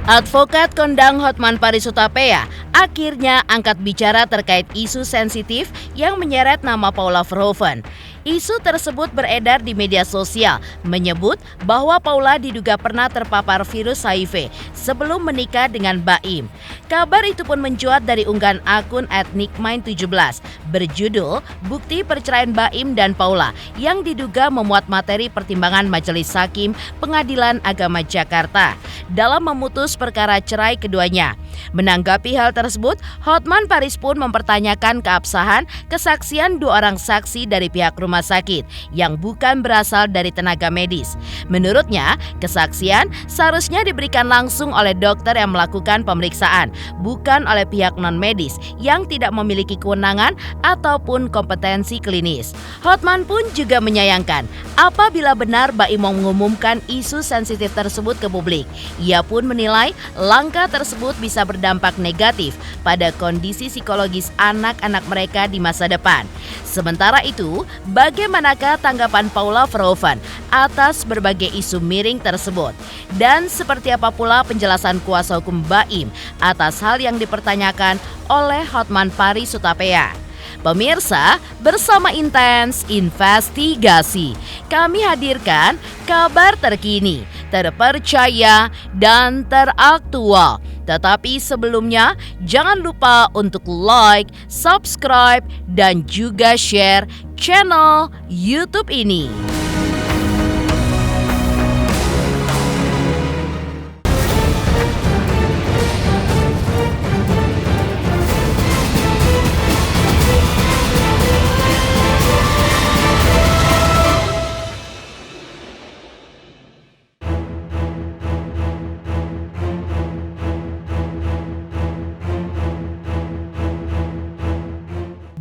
Advokat kondang Hotman Paris Hutapea akhirnya angkat bicara terkait isu sensitif yang menyeret nama Paula Verhoeven. Isu tersebut beredar di media sosial, menyebut bahwa Paula diduga pernah terpapar virus HIV sebelum menikah dengan Baim. Kabar itu pun mencuat dari unggahan akun @nickmine17 berjudul Bukti Perceraian Baim dan Paula yang diduga memuat materi pertimbangan Majelis Hakim Pengadilan Agama Jakarta dalam memutus perkara cerai keduanya. Menanggapi hal tersebut, Hotman Paris pun mempertanyakan keabsahan kesaksian dua orang saksi dari pihak rumah sakit yang bukan berasal dari tenaga medis. Menurutnya, kesaksian seharusnya diberikan langsung oleh dokter yang melakukan pemeriksaan, bukan oleh pihak non-medis yang tidak memiliki kewenangan ataupun kompetensi klinis. Hotman pun juga menyayangkan apabila benar Baim mengumumkan isu sensitif tersebut ke publik. Ia pun menilai langkah tersebut bisa berdampak negatif pada kondisi psikologis anak-anak mereka di masa depan. Sementara itu, bagaimanakah tanggapan Paula Verhoeven atas berbagai isu miring tersebut? Dan seperti apa pula penjelasan kuasa hukum Baim atas hal yang dipertanyakan oleh Hotman Paris Hutapea? Pemirsa, bersama Intens Investigasi, kami hadirkan kabar terkini, terpercaya, dan teraktual. Tetapi sebelumnya, jangan lupa untuk like, subscribe, dan juga share channel YouTube ini.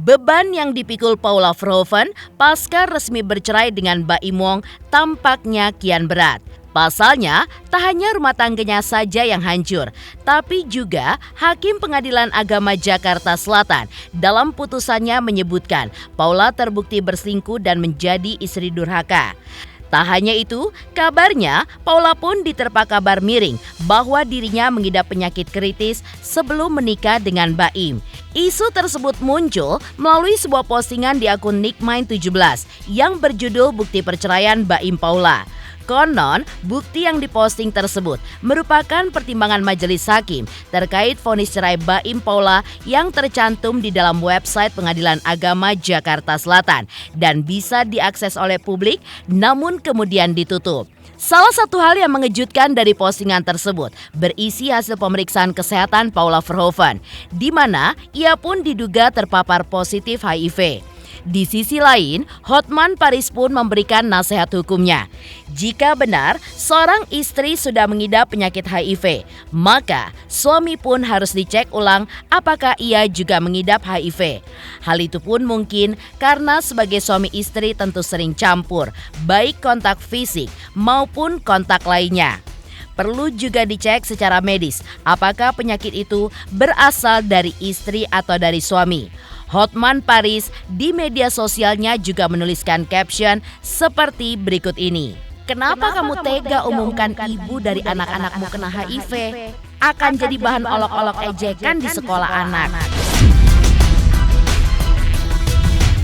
Beban yang dipikul Paula Verhoeven pasca resmi bercerai dengan Baim Wong tampaknya kian berat. Pasalnya, tak hanya rumah tangganya saja yang hancur, tapi juga Hakim Pengadilan Agama Jakarta Selatan dalam putusannya menyebutkan Paula terbukti berselingkuh dan menjadi istri durhaka. Tak hanya itu, kabarnya Paula pun diterpa kabar miring bahwa dirinya mengidap penyakit kritis sebelum menikah dengan Baim. Isu tersebut muncul melalui sebuah postingan di akun nickmine17 yang berjudul Bukti Perceraian Baim Paula. Konon, bukti yang diposting tersebut merupakan pertimbangan majelis hakim terkait vonis cerai Baim Paula yang tercantum di dalam website Pengadilan Agama Jakarta Selatan dan bisa diakses oleh publik namun kemudian ditutup. Salah satu hal yang mengejutkan dari postingan tersebut berisi hasil pemeriksaan kesehatan Paula Verhoeven, di mana ia pun diduga terpapar positif HIV. Di sisi lain, Hotman Paris pun memberikan nasihat hukumnya. Jika benar seorang istri sudah mengidap penyakit HIV, maka suami pun harus dicek ulang apakah ia juga mengidap HIV. Hal itu pun mungkin karena sebagai suami istri tentu sering campur, baik kontak fisik maupun kontak lainnya. Perlu juga dicek secara medis apakah penyakit itu berasal dari istri atau dari suami. Hotman Paris di media sosialnya juga menuliskan caption seperti berikut ini. Kenapa kamu tega umumkan ibu dari anak-anakmu kena HIV? Akan jadi bahan olok-olok ejekan di sekolah anak.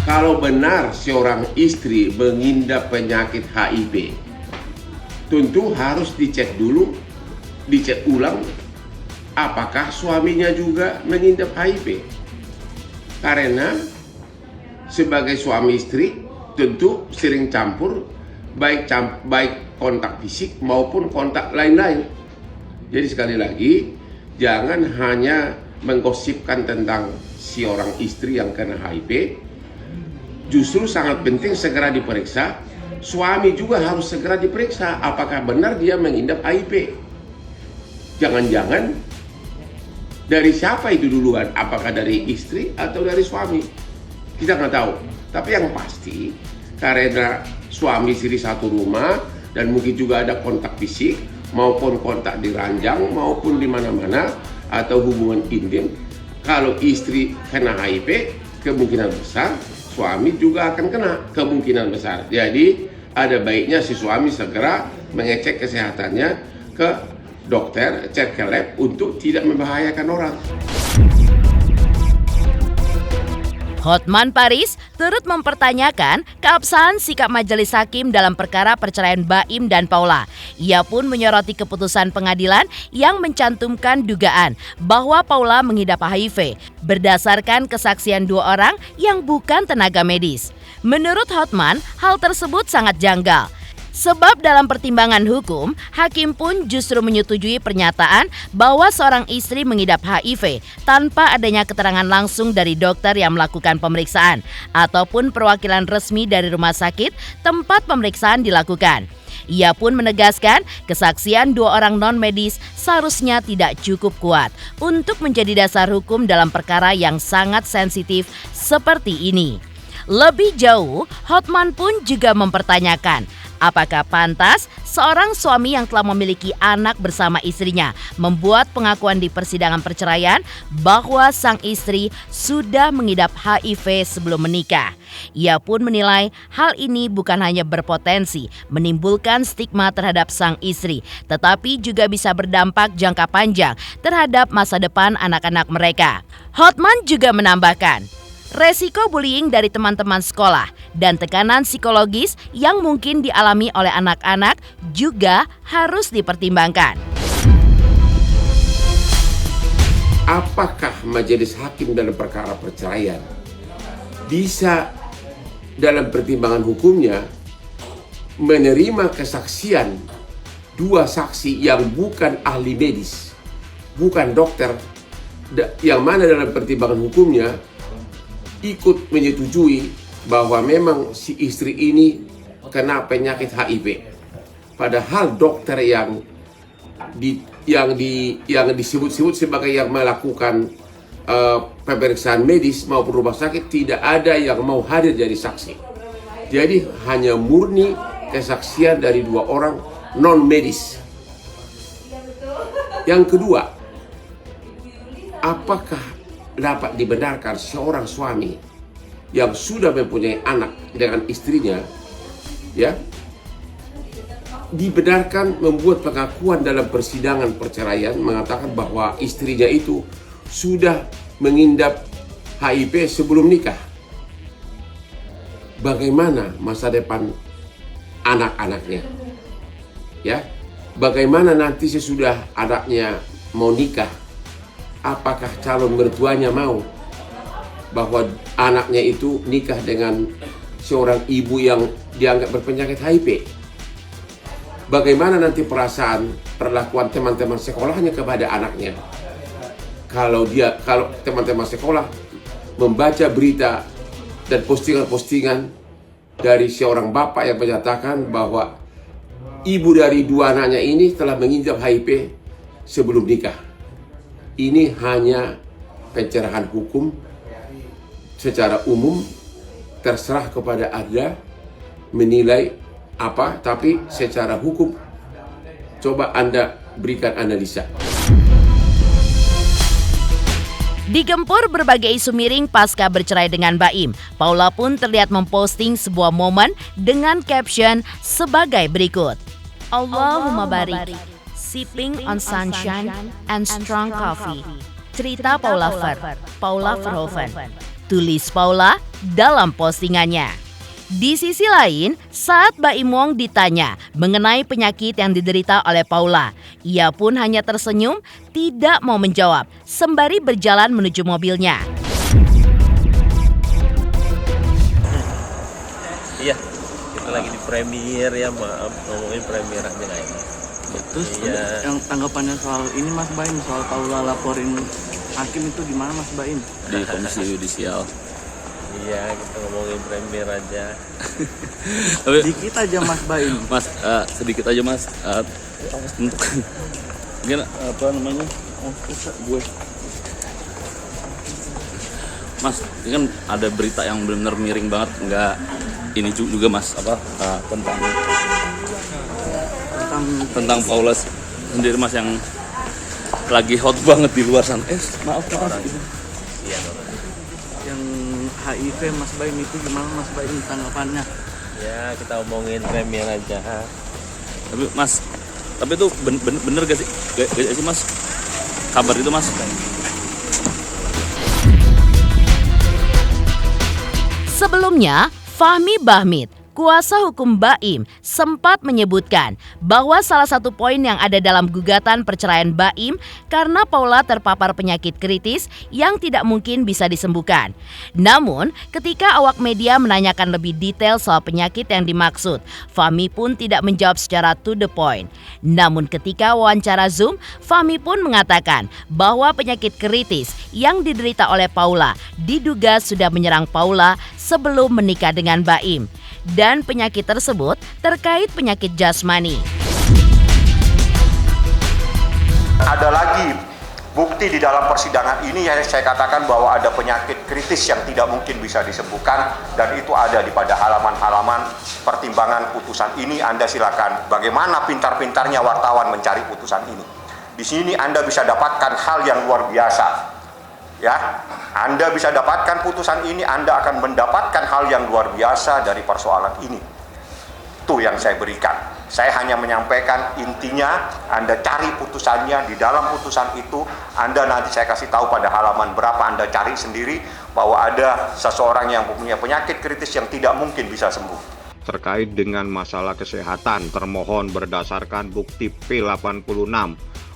Kalau benar seorang istri mengidap penyakit HIV, tentu harus dicek dulu, dicek ulang apakah suaminya juga mengidap HIV. Karena sebagai suami istri tentu sering campur baik kontak fisik maupun kontak lain-lain. Jadi sekali lagi jangan hanya menggosipkan tentang si orang istri yang kena HIV. Justru sangat penting segera diperiksa. Suami juga harus segera diperiksa apakah benar dia mengidap HIV. Jangan-jangan dari siapa itu duluan? Apakah dari istri atau dari suami? Kita nggak tahu. Tapi yang pasti karena suami istri satu rumah dan mungkin juga ada kontak fisik maupun kontak di ranjang maupun di mana-mana atau hubungan intim. Kalau istri kena HIV, kemungkinan besar suami juga akan kena, kemungkinan besar. Jadi ada baiknya si suami segera mengecek kesehatannya ke dokter, cek ke lab untuk tidak membahayakan orang. Hotman Paris turut mempertanyakan keabsahan sikap majelis hakim dalam perkara perceraian Baim dan Paula. Ia pun menyoroti keputusan pengadilan yang mencantumkan dugaan bahwa Paula mengidap HIV berdasarkan kesaksian 2 orang yang bukan tenaga medis. Menurut Hotman, hal tersebut sangat janggal. Sebab dalam pertimbangan hukum, hakim pun justru menyetujui pernyataan bahwa seorang istri mengidap HIV tanpa adanya keterangan langsung dari dokter yang melakukan pemeriksaan ataupun perwakilan resmi dari rumah sakit tempat pemeriksaan dilakukan. Ia pun menegaskan kesaksian 2 orang non-medis seharusnya tidak cukup kuat untuk menjadi dasar hukum dalam perkara yang sangat sensitif seperti ini. Lebih jauh, Hotman pun juga mempertanyakan apakah pantas seorang suami yang telah memiliki anak bersama istrinya membuat pengakuan di persidangan perceraian bahwa sang istri sudah mengidap HIV sebelum menikah. Ia pun menilai hal ini bukan hanya berpotensi menimbulkan stigma terhadap sang istri, tetapi juga bisa berdampak jangka panjang terhadap masa depan anak-anak mereka. Hotman juga menambahkan, resiko bullying dari teman-teman sekolah dan tekanan psikologis yang mungkin dialami oleh anak-anak juga harus dipertimbangkan. Apakah majelis hakim dalam perkara perceraian bisa dalam pertimbangan hukumnya menerima kesaksian 2 saksi yang bukan ahli medis, bukan dokter, yang mana dalam pertimbangan hukumnya ikut menyetujui bahwa memang si istri ini kena penyakit HIV. Padahal dokter yang disebut-sebut sebagai yang melakukan pemeriksaan medis maupun rumah sakit tidak ada yang mau hadir jadi saksi. Jadi hanya murni kesaksian dari 2 orang non medis. Yang kedua, apakah dapat dibenarkan seorang suami yang sudah mempunyai anak dengan istrinya, ya, dibenarkan membuat pengakuan dalam persidangan perceraian mengatakan bahwa istrinya itu sudah mengidap HIV sebelum nikah? Bagaimana masa depan anak-anaknya? Ya, bagaimana nanti sesudah anaknya mau nikah? Apakah calon mertuanya mau bahwa anaknya itu nikah dengan seorang ibu yang dianggap berpenyakit HIV? Bagaimana nanti perlakuan teman-teman sekolahnya kepada anaknya? Kalau teman-teman sekolah membaca berita dan postingan-postingan dari seorang bapak yang menyatakan bahwa ibu dari 2 anaknya ini telah mengidap HIV sebelum nikah. Ini hanya pencerahan hukum secara umum, terserah kepada Anda menilai apa, tapi secara hukum coba Anda berikan analisa. Digempur berbagai isu miring pasca bercerai dengan Baim, Paula pun terlihat memposting sebuah momen dengan caption sebagai berikut. Allahumma barik, sipping on sunshine and strong coffee. Cerita Paula Verhoeven. Tulis Paula dalam postingannya. Di sisi lain, saat Baim Wong ditanya mengenai penyakit yang diderita oleh Paula, ia pun hanya tersenyum, tidak mau menjawab, sembari berjalan menuju mobilnya. Iya, kita lagi di premier ya, maaf ngomongin premier aja nggak enak. Terus yang tanggapannya soal ini Mas Baim, soal Paula laporin hakim itu gimana Mas Baim? Di komisi yudisial. Iya, kita ngomongin premier aja. Tapi Dikit aja Mas Baim. Mas, sedikit aja Mas. Untuk gimana apa namanya? Gue. Mas, ini kan ada berita yang benar-benar miring banget, enggak ini juga Mas tentang Paula sendiri Mas yang lagi hot banget di luar sana. Maaf. Iya, Yang HIV Mas Baim itu gimana Mas Baim tanggapannya? ya kita omongin premier aja. Tapi Mas, Tapi itu bener gak sih? Gak sih Mas? Kabar itu Mas? Sebelumnya, Fahmi Bahmid, kuasa hukum Baim, sempat menyebutkan bahwa salah satu poin yang ada dalam gugatan perceraian Baim karena Paula terpapar penyakit kritis yang tidak mungkin bisa disembuhkan. Namun, ketika awak media menanyakan lebih detail soal penyakit yang dimaksud, Fahmi pun tidak menjawab secara to the point. Namun ketika wawancara Zoom, Fahmi pun mengatakan bahwa penyakit kritis yang diderita oleh Paula diduga sudah menyerang Paula sebelum menikah dengan Baim. Dan penyakit tersebut terkait penyakit jasmani. Ada lagi bukti di dalam persidangan ini yang saya katakan bahwa ada penyakit kritis yang tidak mungkin bisa disembuhkan, dan itu ada di pada halaman-halaman pertimbangan putusan ini. Anda silakan, bagaimana pintar-pintarnya wartawan mencari putusan ini. Di sini Anda bisa dapatkan hal yang luar biasa. Ya, Anda bisa dapatkan putusan ini, Anda akan mendapatkan hal yang luar biasa dari persoalan ini. Itu yang saya berikan. Saya hanya menyampaikan intinya, Anda cari putusannya, di dalam putusan itu, Anda nanti saya kasih tahu pada halaman berapa, Anda cari sendiri bahwa ada seseorang yang mempunyai penyakit kritis yang tidak mungkin bisa sembuh. Terkait dengan masalah kesehatan, termohon berdasarkan bukti P86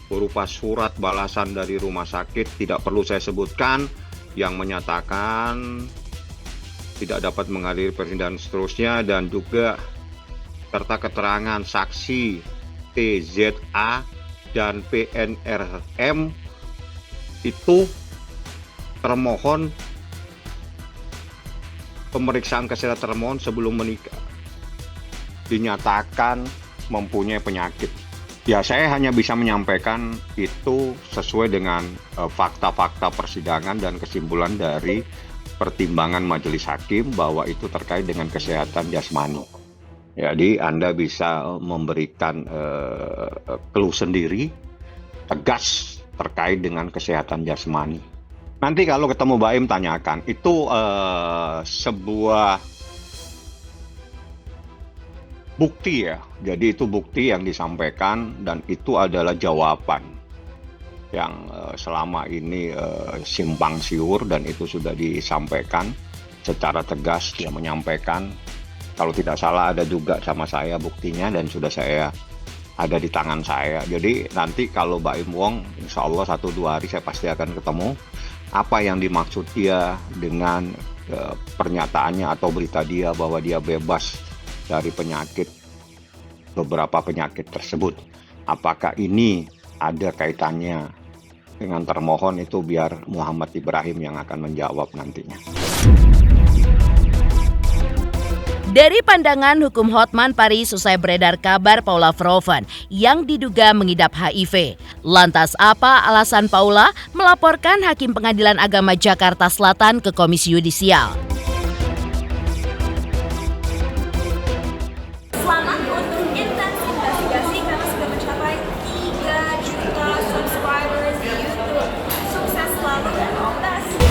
berupa surat balasan dari rumah sakit, tidak perlu saya sebutkan, yang menyatakan tidak dapat menghadiri persidangan seterusnya, dan juga serta keterangan saksi TZA dan PNRM itu termohon pemeriksaan kesehatan termohon sebelum menikah dinyatakan mempunyai penyakit. Ya, saya hanya bisa menyampaikan itu sesuai dengan fakta-fakta persidangan dan kesimpulan dari pertimbangan majelis hakim bahwa itu terkait dengan kesehatan jasmani. Jadi Anda bisa memberikan clue sendiri, tegas terkait dengan kesehatan jasmani. Nanti kalau ketemu Baim tanyakan, itu sebuah bukti ya, jadi itu bukti yang disampaikan dan itu adalah jawaban yang selama ini simpang siur, dan itu sudah disampaikan secara tegas. Dia menyampaikan, kalau tidak salah ada juga sama saya buktinya dan sudah saya ada di tangan saya. Jadi nanti kalau Baim Wong, insya Allah 1-2 hari saya pasti akan ketemu apa yang dimaksud dia dengan pernyataannya atau berita dia bahwa dia bebas dari penyakit, beberapa penyakit tersebut. Apakah ini ada kaitannya dengan termohon, itu biar Muhammad Ibrahim yang akan menjawab nantinya. Dari pandangan hukum Hotman Paris usai beredar kabar Paula Verhoeven yang diduga mengidap HIV. Lantas apa alasan Paula melaporkan Hakim Pengadilan Agama Jakarta Selatan ke Komisi Yudisial? Selamat untuk intensi investigasi karena sudah mencapai 3 juta subscribers di YouTube. Sukses selalu dan all the best.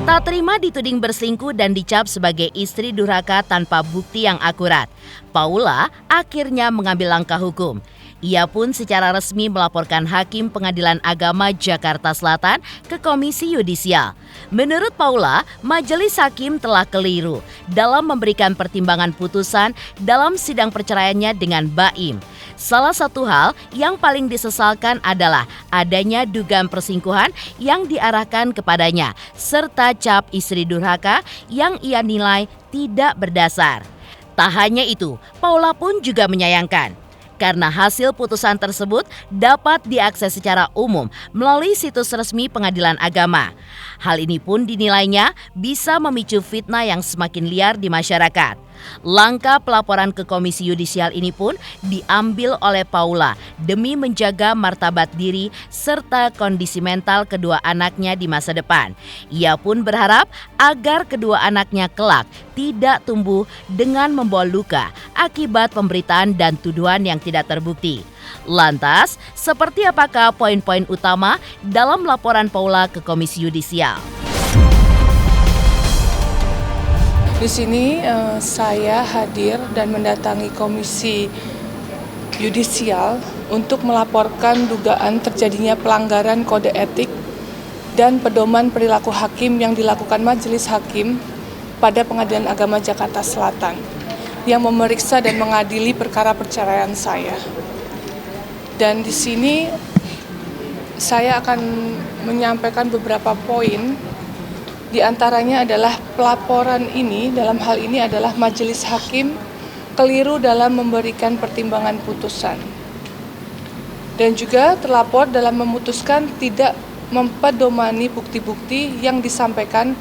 Tak terima dituding berselingkuh dan dicap sebagai istri durhaka tanpa bukti yang akurat, Paula akhirnya mengambil langkah hukum. Ia pun secara resmi melaporkan Hakim Pengadilan Agama Jakarta Selatan ke Komisi Yudisial. Menurut Paula, majelis hakim telah keliru dalam memberikan pertimbangan putusan dalam sidang perceraiannya dengan Baim. Salah satu hal yang paling disesalkan adalah adanya dugaan perselingkuhan yang diarahkan kepadanya, serta cap istri durhaka yang ia nilai tidak berdasar. Tak hanya itu, Paula pun juga menyayangkan karena hasil putusan tersebut dapat diakses secara umum melalui situs resmi Pengadilan Agama. Hal ini pun dinilainya bisa memicu fitnah yang semakin liar di masyarakat. Langkah pelaporan ke Komisi Yudisial ini pun diambil oleh Paula demi menjaga martabat diri serta kondisi mental kedua anaknya di masa depan. Ia pun berharap agar kedua anaknya kelak tidak tumbuh dengan membawa luka akibat pemberitaan dan tuduhan yang tidak terbukti. Lantas, seperti apakah poin-poin utama dalam laporan Paula ke Komisi Yudisial? Di sini saya hadir dan mendatangi Komisi Yudisial untuk melaporkan dugaan terjadinya pelanggaran kode etik dan pedoman perilaku hakim yang dilakukan Majelis Hakim pada Pengadilan Agama Jakarta Selatan yang memeriksa dan mengadili perkara perceraian saya. Dan di sini saya akan menyampaikan beberapa poin. Di antaranya adalah pelaporan ini, dalam hal ini adalah Majelis Hakim keliru dalam memberikan pertimbangan putusan. Dan juga terlapor dalam memutuskan tidak mempedomani bukti-bukti yang disampaikan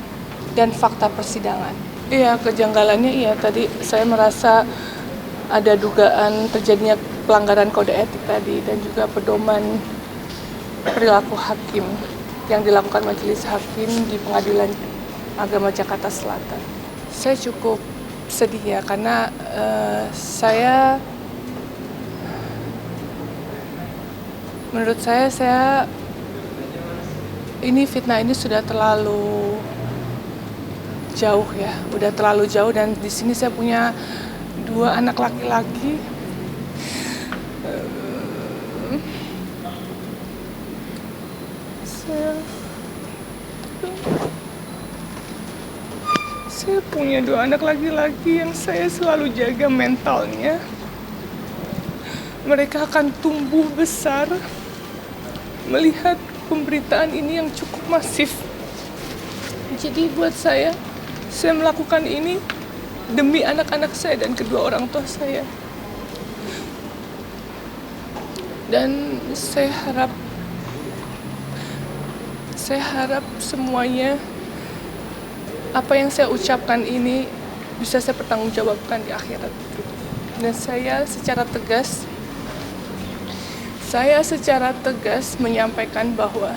dan fakta persidangan. Iya, kejanggalannya iya, tadi saya merasa ada dugaan terjadinya pelanggaran kode etik tadi dan juga pedoman perilaku hakim yang dilakukan Majelis Hakim di Pengadilan Agama Jakarta Selatan. Saya cukup sedih ya, karena menurut saya ini fitnah ini sudah terlalu jauh ya, udah terlalu jauh, dan di sini saya punya 2 anak laki-laki. Saya punya 2 anak laki-laki yang saya selalu jaga mentalnya. Mereka akan tumbuh besar melihat pemberitaan ini yang cukup masif. Jadi buat saya melakukan ini demi anak-anak saya dan kedua orang tua saya. Dan saya harap semuanya apa yang saya ucapkan ini bisa saya pertanggungjawabkan di akhirat. Dan saya secara tegas menyampaikan bahwa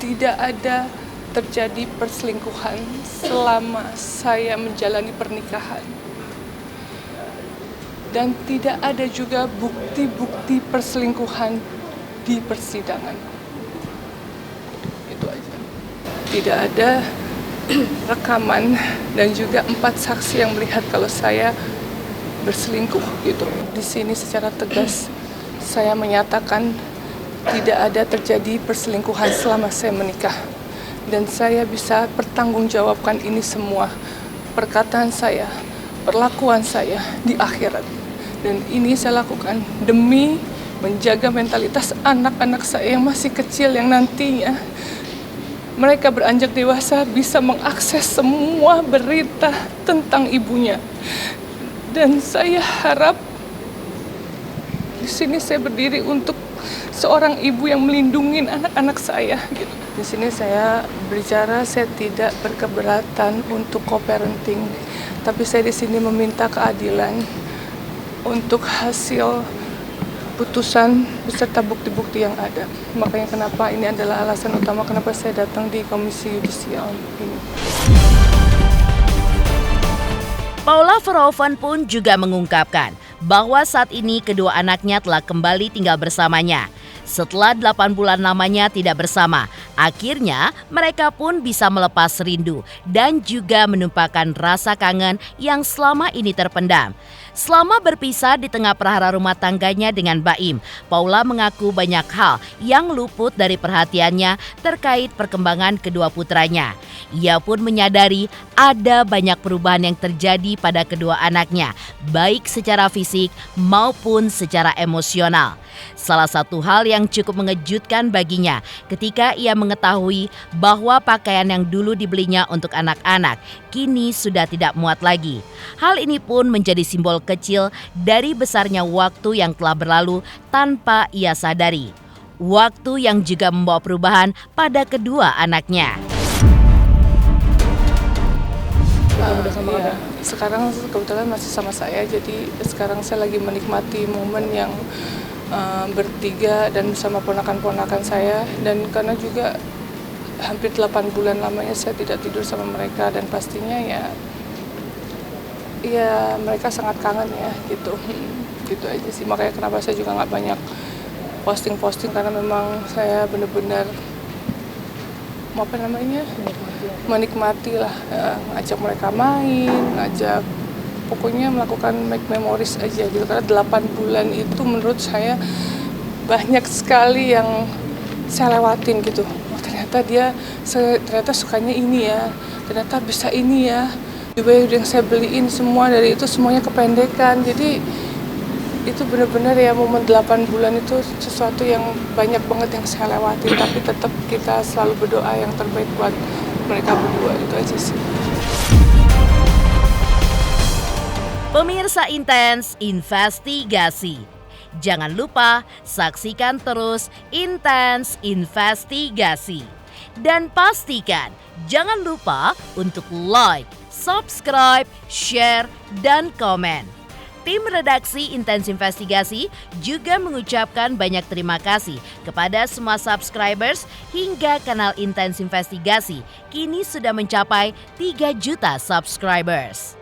tidak ada terjadi perselingkuhan selama saya menjalani pernikahan. Dan tidak ada juga bukti-bukti perselingkuhan di persidangan. Itu aja. Tidak ada rekaman dan juga 4 saksi yang melihat kalau saya berselingkuh gitu. Di sini secara tegas saya menyatakan tidak ada terjadi perselingkuhan selama saya menikah. Dan saya bisa pertanggungjawabkan ini semua, perkataan saya, perlakuan saya di akhirat. Dan ini saya lakukan demi menjaga mentalitas anak-anak saya yang masih kecil, yang nantinya mereka beranjak dewasa bisa mengakses semua berita tentang ibunya. Dan saya harap di sini saya berdiri untuk seorang ibu yang melindungi anak-anak saya gitu. Di sini saya berbicara, saya tidak berkeberatan untuk co-parenting, tapi saya di sini meminta keadilan untuk hasil putusan beserta bukti-bukti yang ada. Makanya kenapa ini adalah alasan utama kenapa saya datang di Komisi Yudisial ini. Paula Verhoeven pun juga mengungkapkan bahwa saat ini kedua anaknya telah kembali tinggal bersamanya. Setelah 8 bulan lamanya tidak bersama, akhirnya mereka pun bisa melepas rindu dan juga menumpahkan rasa kangen yang selama ini terpendam. Selama berpisah di tengah prahara rumah tangganya dengan Baim, Paula mengaku banyak hal yang luput dari perhatiannya terkait perkembangan kedua putranya. Ia pun menyadari ada banyak perubahan yang terjadi pada kedua anaknya, baik secara fisik maupun secara emosional. Salah satu hal yang cukup mengejutkan baginya ketika ia mengetahui bahwa pakaian yang dulu dibelinya untuk anak-anak kini sudah tidak muat lagi. Hal ini pun menjadi simbol kecil dari besarnya waktu yang telah berlalu tanpa ia sadari. Waktu yang juga membawa perubahan pada kedua anaknya. Iya. Sekarang kebetulan masih sama saya, jadi sekarang saya lagi menikmati momen yang bertiga dan bersama ponakan-ponakan saya, dan karena juga hampir 8 bulan lamanya saya tidak tidur sama mereka, dan pastinya ya mereka sangat kangen ya gitu. Gitu aja sih, makanya kenapa saya juga nggak banyak posting-posting, karena memang saya benar-benar menikmati lah, ngajak mereka main, pokoknya melakukan make memories aja gitu, karena 8 bulan itu menurut saya banyak sekali yang saya lewatin gitu. Ternyata ternyata sukanya ini ya, ternyata bisa ini ya, juga yang saya beliin semua dari itu semuanya kependekan. Jadi itu benar-benar ya, momen 8 bulan itu sesuatu yang banyak banget yang saya lewati, tapi tetap kita selalu berdoa yang terbaik buat mereka berdua, itu aja sih. Pemirsa Intens Investigasi, jangan lupa saksikan terus Intens Investigasi. Dan pastikan jangan lupa untuk like, subscribe, share, dan komen. Tim redaksi Intens Investigasi juga mengucapkan banyak terima kasih kepada semua subscribers hingga kanal Intens Investigasi kini sudah mencapai 3 juta subscribers.